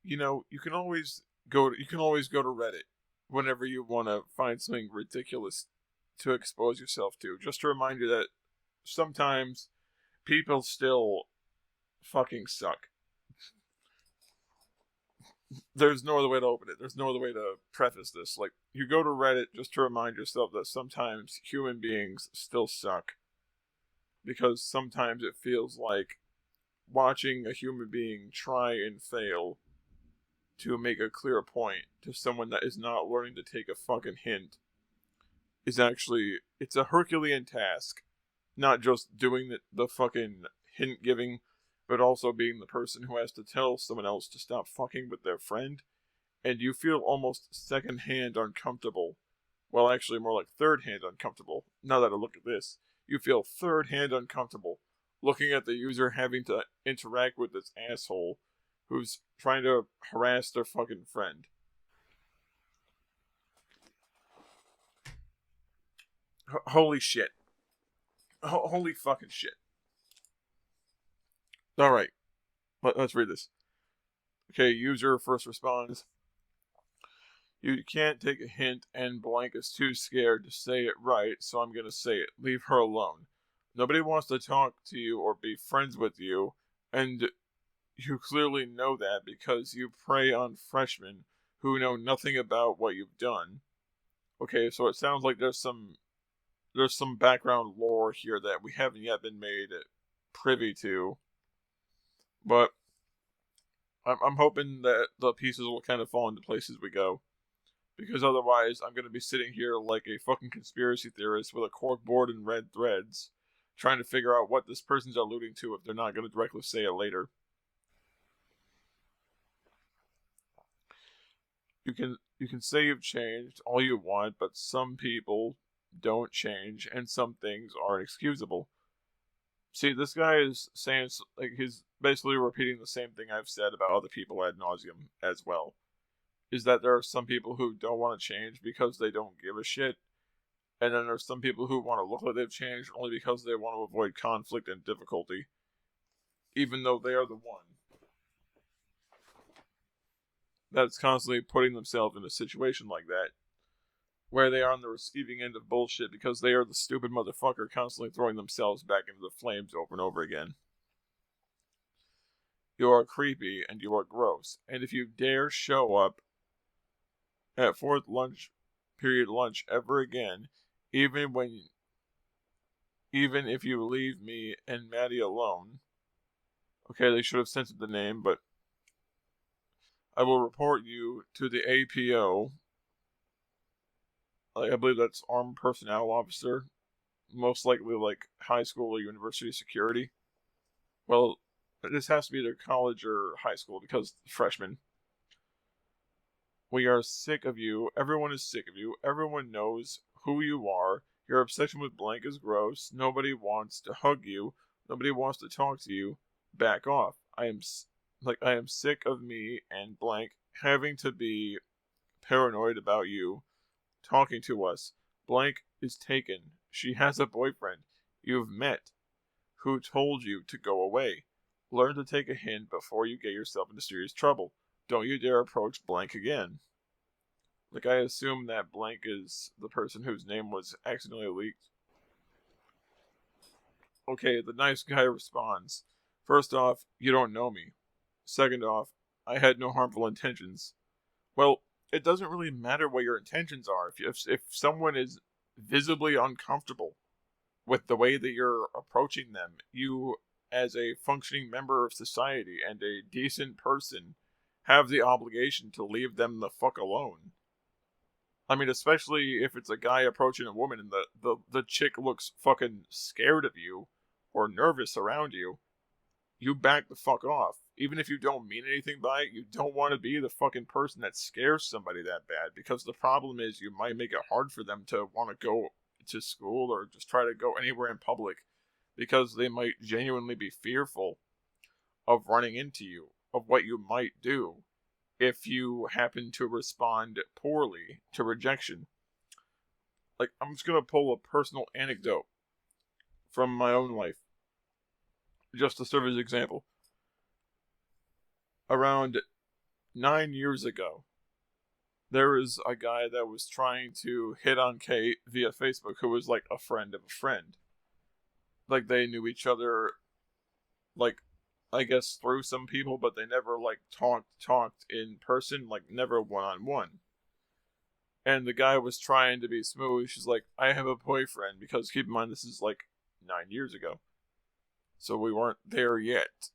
you can always go to Reddit whenever you want to find something ridiculous to expose yourself to. Just to remind you that sometimes people still fucking suck. There's no other way to open it. There's no other way to preface this. Like, you go to Reddit just to remind yourself that sometimes human beings still suck. Because sometimes it feels like watching a human being try and fail to make a clear point to someone that is not learning to take a fucking hint is actually, it's a Herculean task. Not just doing the fucking hint giving, but also being the person who has to tell someone else to stop fucking with their friend. And you feel almost second-hand uncomfortable. Well, actually, more like third-hand uncomfortable. Now that I look at this, you feel third-hand uncomfortable looking at the user having to interact with this asshole who's trying to harass their fucking friend. Holy shit. Holy fucking shit. Alright, let's read this. Okay, user first responds. You can't take a hint, and blank is too scared to say it right, so I'm gonna say it. Leave her alone. Nobody wants to talk to you or be friends with you, and you clearly know that because you prey on freshmen who know nothing about what you've done. Okay, so it sounds like there's some background lore here that we haven't yet been made privy to, but I'm hoping that the pieces will kind of fall into place as we go. Because otherwise, I'm going to be sitting here like a fucking conspiracy theorist with a corkboard and red threads, trying to figure out what this person's alluding to if they're not going to directly say it later. You can say you've changed all you want, but some people don't change, and some things are inexcusable. See, this guy is saying, like, he's basically repeating the same thing I've said about other people ad nauseum as well. Is that there are some people who don't want to change because they don't give a shit, and then there's some people who want to look like they've changed only because they want to avoid conflict and difficulty, even though they are the one that's constantly putting themselves in a situation like that, where they are on the receiving end of bullshit because they are the stupid motherfucker constantly throwing themselves back into the flames over and over again. You are creepy and you are gross, and if you dare show up at fourth lunch period lunch ever again, even when even if you leave me and Maddie alone. Okay, they should have censored the name, but I will report you to the APO. I believe that's Armed Personnel Officer. Most likely like high school or university security. Well, this has to be either college or high school because freshman. We are sick of you. Everyone is sick of you. Everyone knows who you are. Your obsession with blank is gross. Nobody wants to hug you. Nobody wants to talk to you. Back off. I am sick of me and blank having to be paranoid about you talking to us. Blank is taken. She has a boyfriend you've met who told you to go away. Learn to take a hint before you get yourself into serious trouble. Don't you dare approach blank again. Like, I assume that blank is the person whose name was accidentally leaked. Okay, the nice guy responds. First off, you don't know me. Second off, I had no harmful intentions. Well, it doesn't really matter what your intentions are. If someone is visibly uncomfortable with the way that you're approaching them, you, as a functioning member of society and a decent person, have the obligation to leave them the fuck alone. I mean, especially if it's a guy approaching a woman and the chick looks fucking scared of you or nervous around you, you back the fuck off. Even if you don't mean anything by it, you don't want to be the fucking person that scares somebody that bad, because the problem is you might make it hard for them to want to go to school or just try to go anywhere in public because they might genuinely be fearful of running into you, of what you might do if you happen to respond poorly to rejection. Like, I'm just going to pull a personal anecdote from my own life just to serve as an example. Around 9 years ago, there was a guy that was trying to hit on Kate via Facebook who was like a friend of a friend. Like they knew each other, like I guess through some people, but they never like talked in person, like never one on one. And the guy was trying to be smooth. She's like, I have a boyfriend, because keep in mind this is like 9 years ago. So we weren't there yet.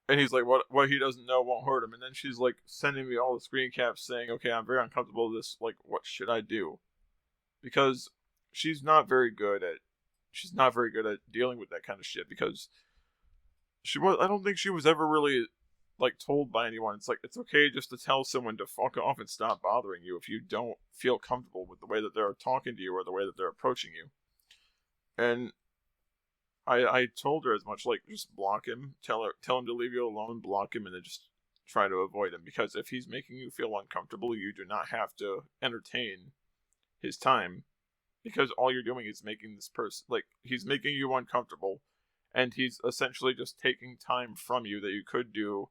And he's like, what he doesn't know won't hurt him. And then she's like sending me all the screen caps saying, okay, I'm very uncomfortable with this. Like, what should I do? Because she's not very good at dealing with that kind of shit, because I don't think she was ever really like told by anyone. It's like, it's okay just to tell someone to fuck off and stop bothering you if you don't feel comfortable with the way that they're talking to you or the way that they're approaching you. And I told her as much, like, just block him, tell him to leave you alone, block him, and then just try to avoid him, because if he's making you feel uncomfortable, you do not have to entertain his time, because all you're doing is making this person, like, he's making you uncomfortable, and he's essentially just taking time from you that you could do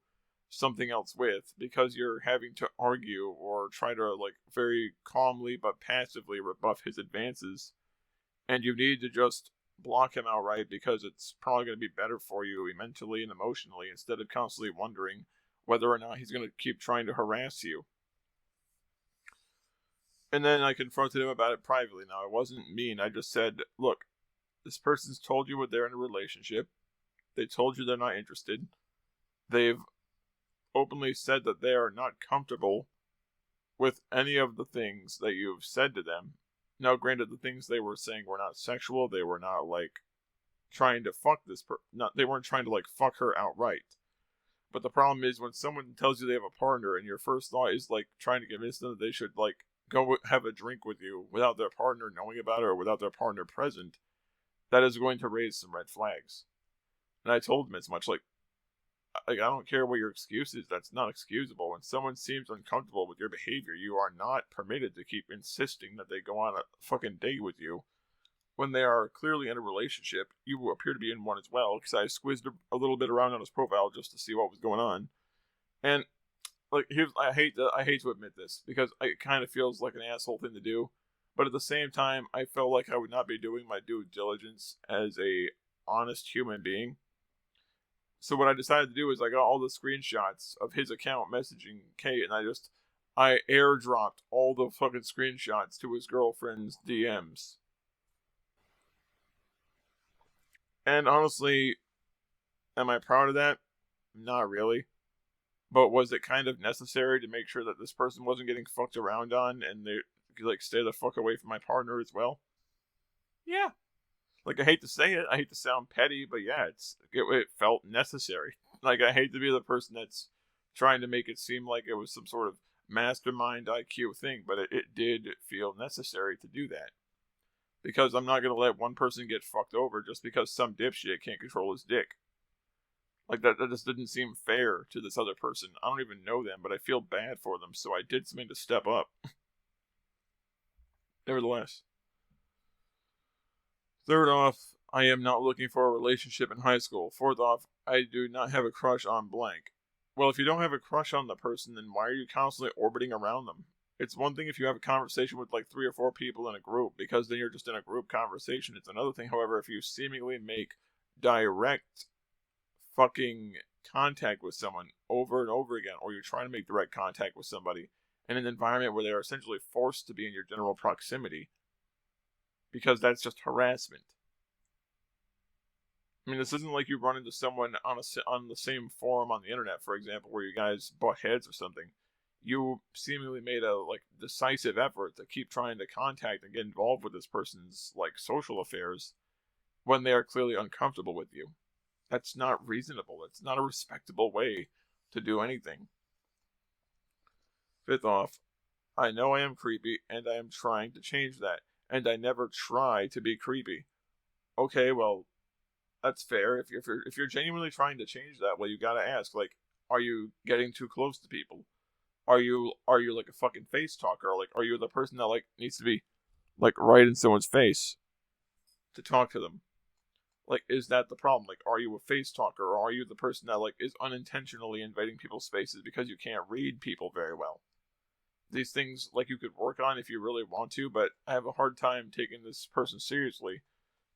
something else with, because you're having to argue or try to, like, very calmly but passively rebuff his advances, and you need to just block him outright, because it's probably going to be better for you mentally and emotionally, instead of constantly wondering whether or not he's going to keep trying to harass you. And then I confronted him about it privately. Now, I wasn't mean. I just said, look, this person's told you they're in a relationship. They told you they're not interested. They've openly said that they are not comfortable with any of the things that you've said to them. Now, granted, the things they were saying were not sexual. They were not, like, trying to fuck they weren't trying to, like, fuck her outright. But the problem is, when someone tells you they have a partner and your first thought is, like, trying to convince them that they should, like, go have a drink with you without their partner knowing about it or without their partner present, that is going to raise some red flags. And I told him as much, like, I don't care what your excuse is, that's not excusable. When someone seems uncomfortable with your behavior, you are not permitted to keep insisting that they go on a fucking date with you when they are clearly in a relationship. You appear to be in one as well, because I squizzed a little bit around on his profile just to see what was going on. And, like, I hate to admit this, because it kind of feels like an asshole thing to do, but at the same time, I felt like I would not be doing my due diligence as a honest human being. So what I decided to do is I got all the screenshots of his account messaging Kate, and I airdropped all the fucking screenshots to his girlfriend's DMs. And honestly, am I proud of that? Not really. But was it kind of necessary to make sure that this person wasn't getting fucked around on, and they could, like, stay the fuck away from my partner as well? Yeah. Like, I hate to say it, I hate to sound petty, but yeah, it felt necessary. Like, I hate to be the person that's trying to make it seem like it was some sort of mastermind IQ thing, but it did feel necessary to do that. Because I'm not going to let one person get fucked over just because some dipshit can't control his dick. Like, that just didn't seem fair to this other person. I don't even know them, but I feel bad for them, so I did something to step up. Nevertheless. Third off, I am not looking for a relationship in high school. Fourth off, I do not have a crush on blank. Well, if you don't have a crush on the person, then why are you constantly orbiting around them? It's one thing if you have a conversation with like 3 or 4 people in a group, because then you're just in a group conversation. It's another thing, however, if you seemingly make direct fucking contact with someone over and over again, or you're trying to make direct contact with somebody in an environment where they are essentially forced to be in your general proximity, because that's just harassment. I mean, this isn't like you run into someone on the same forum on the internet, for example, where you guys butt heads or something. You seemingly made a like decisive effort to keep trying to contact and get involved with this person's like social affairs when they are clearly uncomfortable with you. That's not reasonable. It's not a respectable way to do anything. Fifth off, I know I am creepy, and I am trying to change that, and I never try to be creepy. Okay, well, that's fair. If you're genuinely trying to change that, well, you gotta ask, like, are you getting too close to people? Are you like a fucking face talker? Like, are you the person that like needs to be like right in someone's face to talk to them? Like, is that the problem? Like, are you a face talker, or are you the person that, like, is unintentionally invading people's spaces because you can't read people very well? These things, like, you could work on if you really want to, but I have a hard time taking this person seriously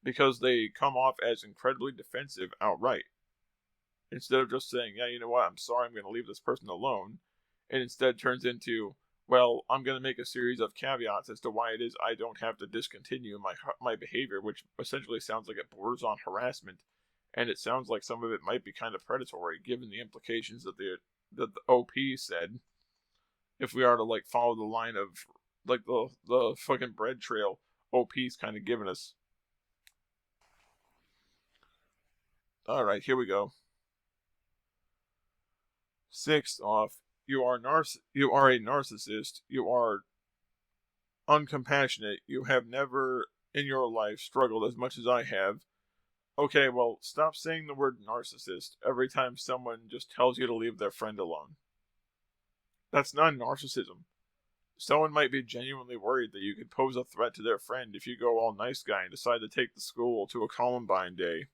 because they come off as incredibly defensive outright. Instead of just saying, yeah, you know what, I'm sorry, I'm going to leave this person alone, it instead turns into, well, I'm going to make a series of caveats as to why it is I don't have to discontinue my behavior, which essentially sounds like it borders on harassment, and it sounds like some of it might be kind of predatory, given the implications that the OP said. If we are to, like, follow the line of, like, the fucking bread trail OP's kind of giving us. All right, here we go. Sixth off, you are a narcissist. You are uncompassionate. You have never in your life struggled as much as I have. Okay, well, stop saying the word narcissist every time someone just tells you to leave their friend alone. That's not narcissism. Someone might be genuinely worried that you could pose a threat to their friend if you go all nice guy and decide to take the school to a Columbine day.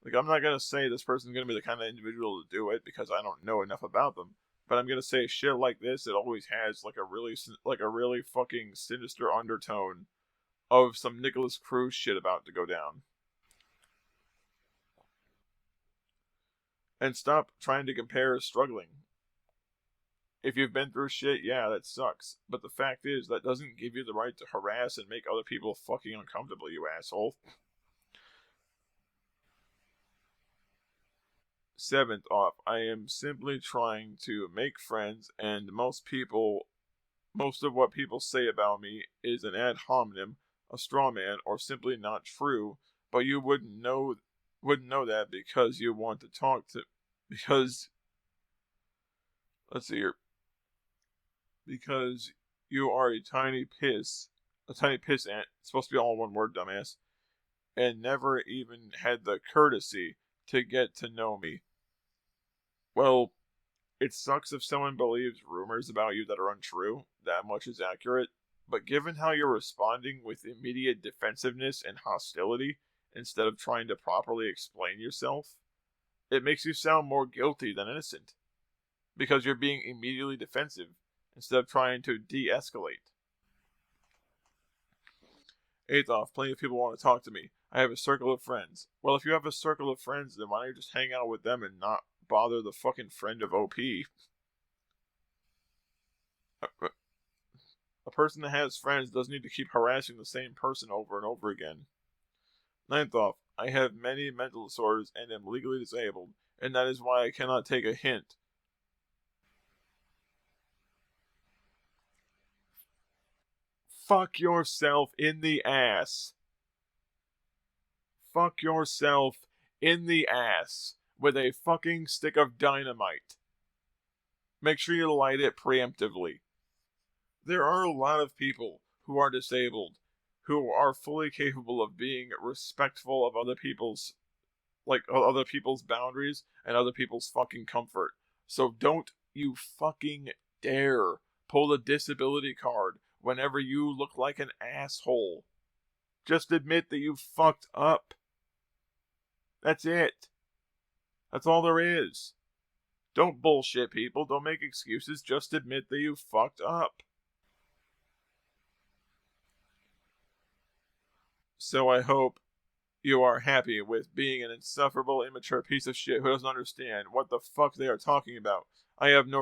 Like, I'm not going to say this person's going to be the kind of individual to do it because I don't know enough about them. But I'm going to say shit like this, it always has, like, a really fucking sinister undertone of some Nicholas Cruz shit about to go down. And stop trying to compare struggling. If you've been through shit, yeah, that sucks. But the fact is, that doesn't give you the right to harass and make other people fucking uncomfortable, you asshole. Seventh off, I am simply trying to make friends, and most of what people say about me is an ad hominem, a straw man, or simply not true. But you wouldn't know that because you want to talk to, because, let's see here, because you are a tiny piss ant. It's supposed to be all one word, dumbass, and never even had the courtesy to get to know me. Well, it sucks if someone believes rumors about you that are untrue. That much is accurate. But given how you're responding with immediate defensiveness and hostility, instead of trying to properly explain yourself, it makes you sound more guilty than innocent. Because you're being immediately defensive, instead of trying to de-escalate. Eighth off, plenty of people want to talk to me. I have a circle of friends. Well, if you have a circle of friends, then why don't you just hang out with them and not bother the fucking friend of OP? A person that has friends doesn't need to keep harassing the same person over and over again. Ninth off, I have many mental disorders and am legally disabled, and that is why I cannot take a hint. Fuck yourself in the ass. Fuck yourself in the ass with a fucking stick of dynamite. Make sure you light it preemptively. There are a lot of people who are disabled who are fully capable of being respectful of other people's boundaries and other people's fucking comfort. So don't you fucking dare pull the disability card whenever you look like an asshole. Just admit that you fucked up. That's it. That's all there is. Don't bullshit people. Don't make excuses. Just admit that you fucked up. So I hope you are happy with being an insufferable, immature piece of shit who doesn't understand what the fuck they are talking about. I have no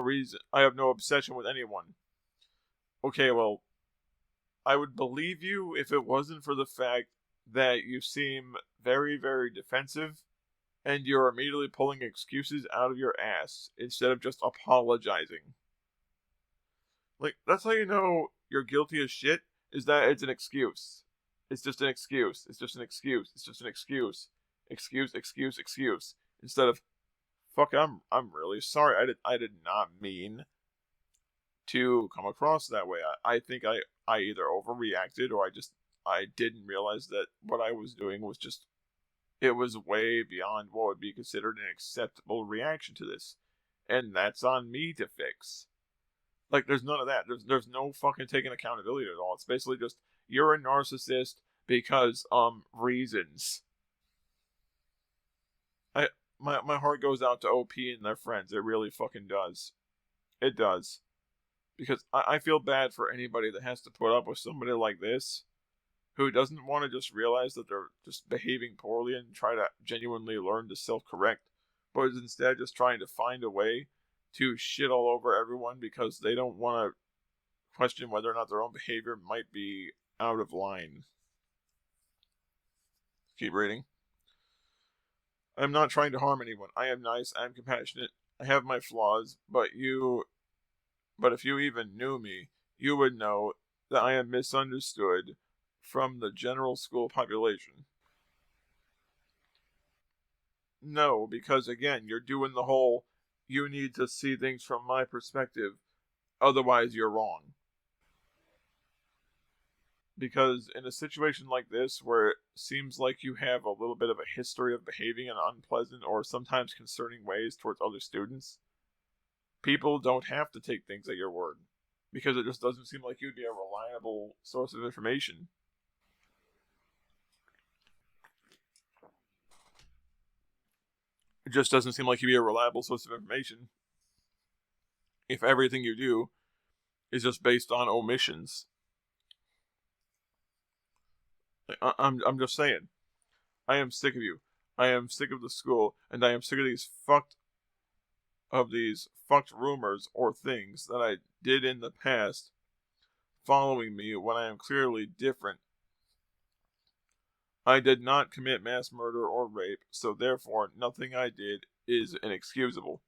obsession with anyone. Okay, well, I would believe you if it wasn't for the fact that you seem very, very defensive and you're immediately pulling excuses out of your ass instead of just apologizing. Like, that's how you know you're guilty as shit, is that it's an excuse. It's just an excuse. It's just an excuse. It's just an excuse. Excuse. Instead of, fuck, I'm really sorry. I did not mean to come across that way. I think I either overreacted or I didn't realize that what I was doing was just, it was way beyond what would be considered an acceptable reaction to this. And that's on me to fix. Like, there's none of that. There's no fucking taking accountability at all. It's basically just, you're a narcissist because, reasons. I my heart goes out to OP and their friends. It really fucking does. It does. Because I feel bad for anybody that has to put up with somebody like this who doesn't want to just realize that they're just behaving poorly and try to genuinely learn to self-correct, but is instead just trying to find a way to shit all over everyone because they don't want to question whether or not their own behavior might be out of line. Keep reading. I am not trying to harm anyone. I am nice. I am compassionate. I have my flaws, but if you even knew me, you would know that I am misunderstood from the general school population. No, because again, you're doing the whole, you need to see things from my perspective, otherwise you're wrong. Because in a situation like this, where it seems like you have a little bit of a history of behaving in unpleasant or sometimes concerning ways towards other students, people don't have to take things at your word. Because it just doesn't seem like you'd be a reliable source of information. It just doesn't seem like you'd be a reliable source of information if everything you do is just based on omissions. I'm just saying. I am sick of you. I am sick of the school, and I am sick of these fucked rumors or things that I did in the past following me when I am clearly different. I did not commit mass murder or rape, so therefore nothing I did is inexcusable.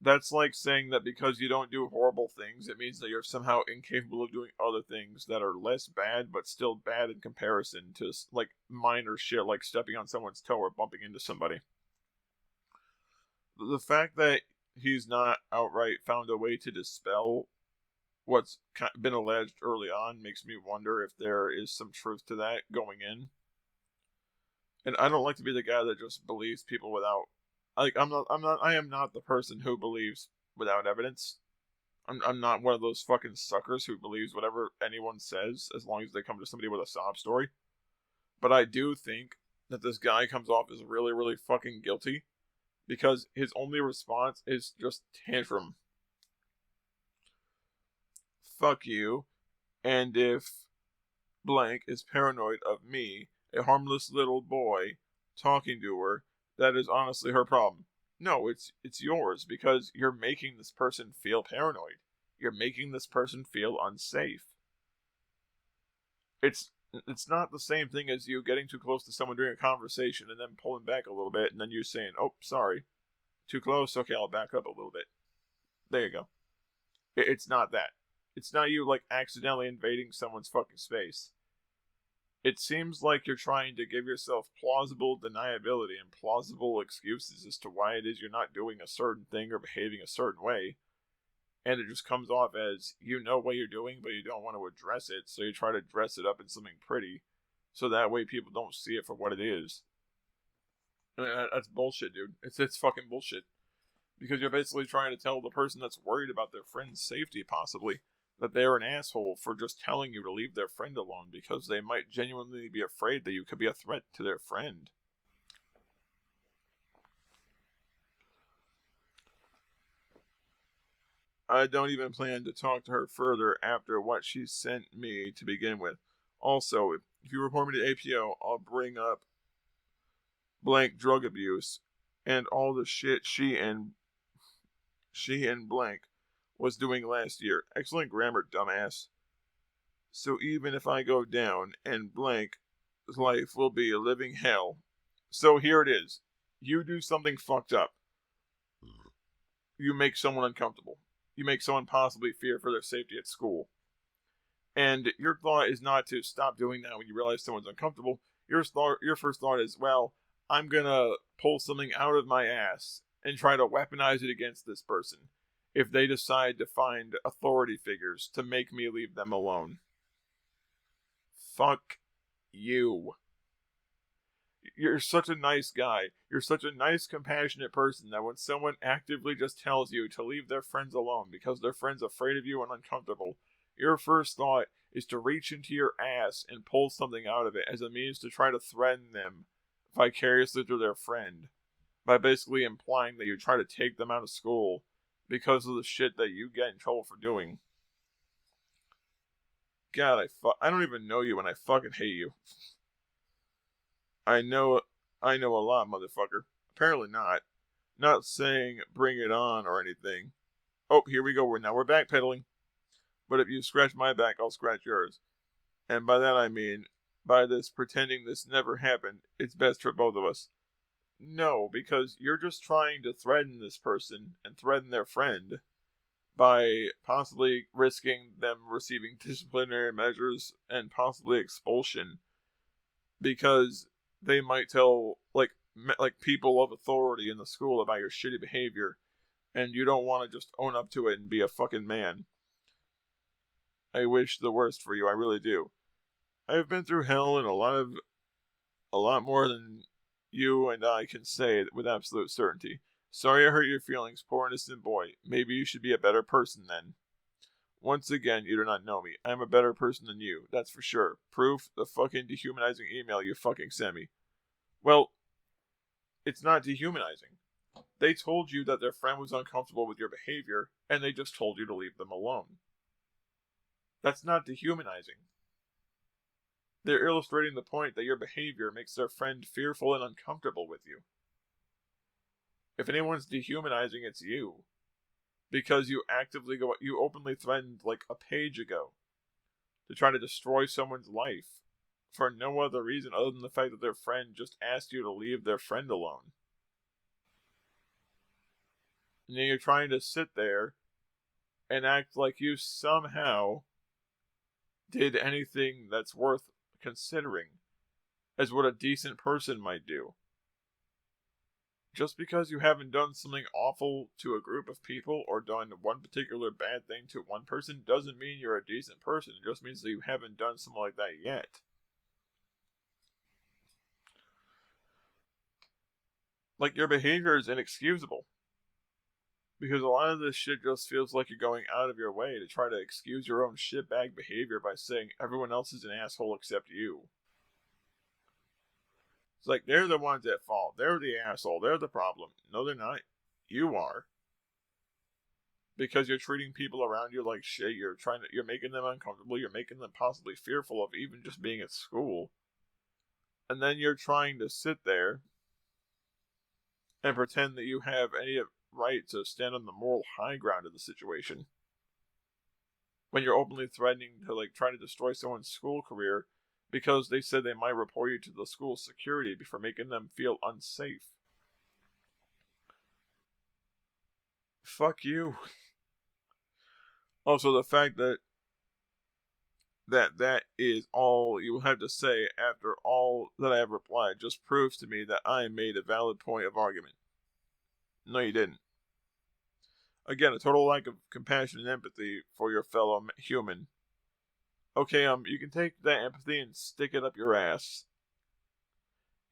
That's like saying that because you don't do horrible things, it means that you're somehow incapable of doing other things that are less bad, but still bad in comparison to, like, minor shit like stepping on someone's toe or bumping into somebody. The fact that he's not outright found a way to dispel what's been alleged early on makes me wonder if there is some truth to that going in. And I don't like to be the guy that just believes people without, like, I am not the person who believes without evidence. I'm not one of those fucking suckers who believes whatever anyone says as long as they come to somebody with a sob story. But I do think that this guy comes off as really, really fucking guilty because his only response is just tantrum. Fuck you. And if blank is paranoid of me, a harmless little boy, talking to her, that is honestly her problem. No, it's yours because you're making this person feel paranoid. You're making this person feel unsafe. It's not the same thing as you getting too close to someone during a conversation and then pulling back a little bit and then you saying, "Oh, sorry. Too close? Okay, I'll back up a little bit." There you go. It's not that. It's not you, like, accidentally invading someone's fucking space. It seems like you're trying to give yourself plausible deniability and plausible excuses as to why it is you're not doing a certain thing or behaving a certain way. And it just comes off as you know what you're doing, but you don't want to address it, so you try to dress it up in something pretty, so that way people don't see it for what it is. I mean, that's bullshit, dude. It's fucking bullshit. Because you're basically trying to tell the person that's worried about their friend's safety, possibly, that they're an asshole for just telling you to leave their friend alone because they might genuinely be afraid that you could be a threat to their friend. I don't even plan to talk to her further after what she sent me to begin with. Also, if you report me to APO, I'll bring up blank drug abuse and all the shit she and blank was doing last year. Excellent grammar, dumbass. So even if I go down and blank, life will be a living hell. So here it is. You do something fucked up. You make someone uncomfortable. You make someone possibly fear for their safety at school. And your thought is not to stop doing that when you realize someone's uncomfortable. Your first thought is, well, I'm gonna pull something out of my ass and try to weaponize it against this person if they decide to find authority figures to make me leave them alone. Fuck you. You're such a nice guy. You're such a nice, compassionate person that when someone actively just tells you to leave their friends alone because their friend's afraid of you and uncomfortable, your first thought is to reach into your ass and pull something out of it as a means to try to threaten them vicariously through their friend by basically implying that you try to take them out of school because of the shit that you get in trouble for doing. God, I don't even know you and I fucking hate you. I know a lot, motherfucker. Apparently not. Not saying bring it on or anything. Oh, here we go. We're backpedaling. But if you scratch my back, I'll scratch yours. And by that I mean, by this pretending this never happened, it's best for both of us. No, because you're just trying to threaten this person and threaten their friend by possibly risking them receiving disciplinary measures and possibly expulsion because they might tell like people of authority in the school about your shitty behavior, and you don't want to just own up to it and be a fucking man. I wish the worst for you, I really do. I've been through hell and a lot more than you and I can say with absolute certainty. Sorry I hurt your feelings, poor innocent boy. Maybe you should be a better person then. Once again, you do not know me. I am a better person than you, that's for sure. Proof, the fucking dehumanizing email you fucking sent me. Well, it's not dehumanizing. They told you that their friend was uncomfortable with your behavior, and they just told you to leave them alone. That's not dehumanizing. They're illustrating the point that your behavior makes their friend fearful and uncomfortable with you. If anyone's dehumanizing, it's you. Because you openly threatened like a page ago to try to destroy someone's life for no other reason other than the fact that their friend just asked you to leave their friend alone. And then you're trying to sit there and act like you somehow did anything that's worth considering as what a decent person might do. Just because you haven't done something awful to a group of people or done one particular bad thing to one person doesn't mean you're a decent person. It just means that you haven't done something like that yet. Like, your behavior is inexcusable. Because a lot of this shit just feels like you're going out of your way to try to excuse your own shitbag behavior by saying everyone else is an asshole except you. It's like they're the ones at fault. They're the asshole. They're the problem. No, they're not. You are. Because you're treating people around you like shit. You're making them uncomfortable. You're making them possibly fearful of even just being at school. And then you're trying to sit there and pretend that you have any right to stand on the moral high ground of the situation. When you're openly threatening to try to destroy someone's school career because they said they might report you to the school security for making them feel unsafe. Fuck you. Also, the fact that is all you have to say after all that I have replied just proves to me that I made a valid point of argument. No, you didn't. Again, a total lack of compassion and empathy for your fellow human. Okay, you can take that empathy and stick it up your ass.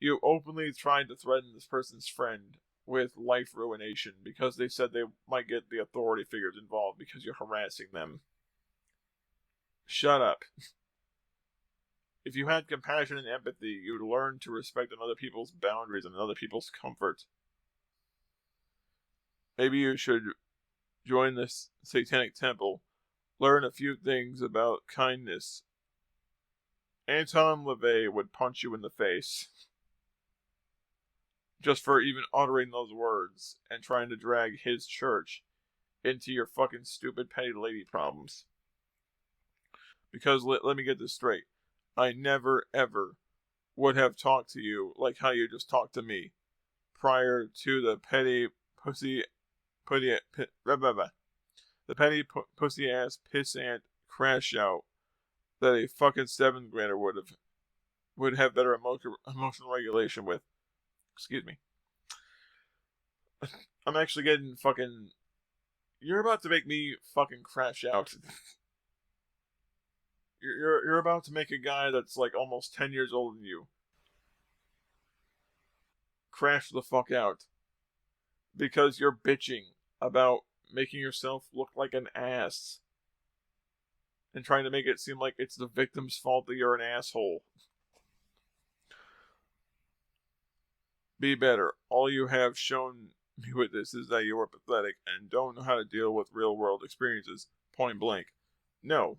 You openly tried to threaten this person's friend with life ruination because they said they might get the authority figures involved because you're harassing them. Shut up. If you had compassion and empathy, you'd learn to respect other people's boundaries and other people's comfort. Maybe you should join this satanic temple, learn a few things about kindness. Anton LaVey would punch you in the face. Just for even uttering those words and trying to drag his church into your fucking stupid petty lady problems. Because let me get this straight. I never, ever would have talked to you like how you just talked to me prior to the petty pussy ass pissant crash out that a fucking 7th grader would have better emotional regulation with. Excuse me. I'm actually getting fucking... You're about to make me fucking crash out. You're about to make a guy that's like almost 10 years older than you crash the fuck out. Because you're bitching about making yourself look like an ass. And trying to make it seem like it's the victim's fault that you're an asshole. Be better. All you have shown me with this is that you are pathetic and don't know how to deal with real world experiences. Point blank. No,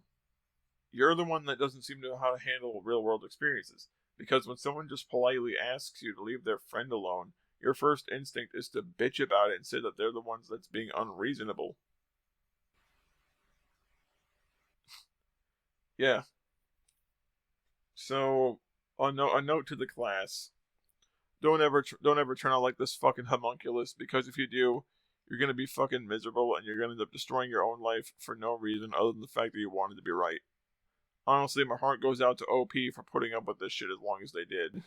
you're the one that doesn't seem to know how to handle real world experiences. Because when someone just politely asks you to leave their friend alone, your first instinct is to bitch about it and say that they're the ones that's being unreasonable. Yeah. So, a note to the class: don't ever turn out like this fucking homunculus, because if you do, you're gonna be fucking miserable and you're gonna end up destroying your own life for no reason other than the fact that you wanted to be right. Honestly, my heart goes out to OP for putting up with this shit as long as they did.